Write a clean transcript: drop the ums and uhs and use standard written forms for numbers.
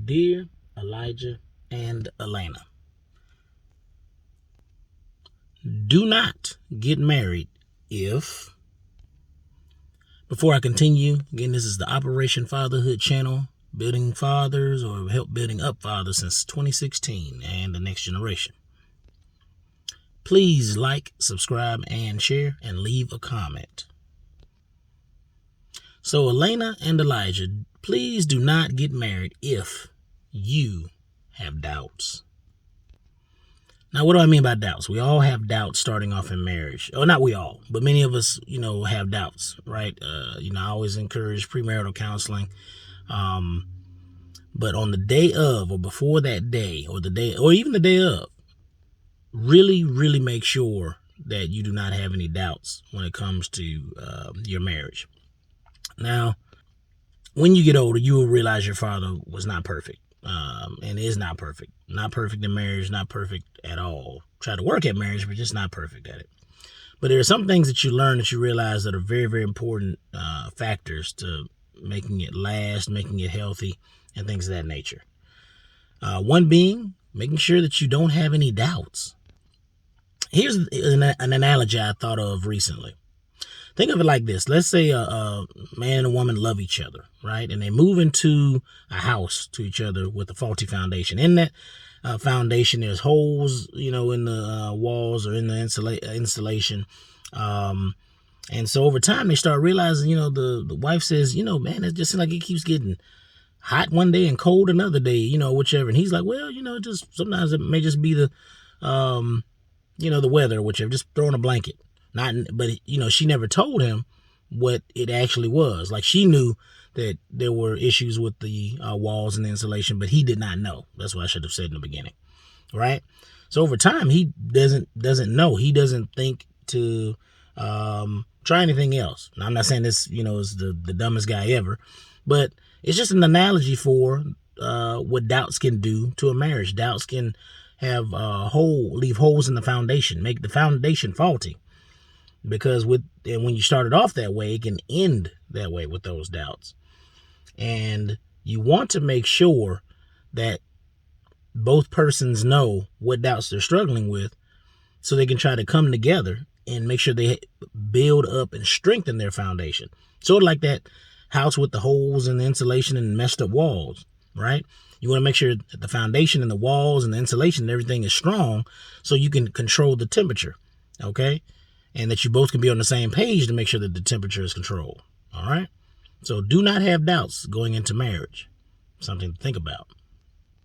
Dear Elijah and Elena, do not get married if... Before I continue, again, this is the Operation Fatherhood channel, building fathers or help building up fathers since 2016 and the next generation. Please like, subscribe, and share, and leave a comment. So Elena and Elijah, please do not get married if you have doubts. Now, what do I mean by doubts? We all have doubts starting off in marriage. Or not we all, but many of us, have doubts, right? I always encourage premarital counseling. But on the day of, or before that day, or the day, or even the day of, really, really make sure that you do not have any doubts when it comes to your marriage. Now, when you get older, you will realize your father was not perfect. And is not perfect. Not perfect in marriage, not perfect at all. Try to work at marriage, but just not perfect at it. But there are some things that you learn that you realize that are very, very important factors to making it last, making it healthy, and things of that nature. One being making sure that you don't have any doubts. Here's an analogy I thought of recently. Think of it like this. Let's say a man and a woman love each other, right? And they move into a house to each other with a faulty foundation. In that foundation, there's holes, in the walls or in the insulation. And so over time, they start realizing, the wife says, man, it just seems like it keeps getting hot one day and cold another day, whichever. And he's like, well, just sometimes it may just be the weather or whichever, just throwing a blanket. But she never told him what it actually was. Like, she knew that there were issues with the walls and the insulation, but he did not know. That's what I should have said in the beginning, right? So over time, he doesn't know. He doesn't think to try anything else. Now, I'm not saying this, is the dumbest guy ever, but it's just an analogy for what doubts can do to a marriage. Doubts can have leave holes in the foundation, make the foundation faulty. Because when you started off that way, it can end that way with those doubts. And you want to make sure that both persons know what doubts they're struggling with so they can try to come together and make sure they build up and strengthen their foundation. Sort of like that house with the holes and the insulation and messed up walls, right? You want to make sure that the foundation and the walls and the insulation and everything is strong so you can control the temperature, okay? And that you both can be on the same page to make sure that the temperature is controlled. All right? So do not have doubts going into marriage. Something to think about.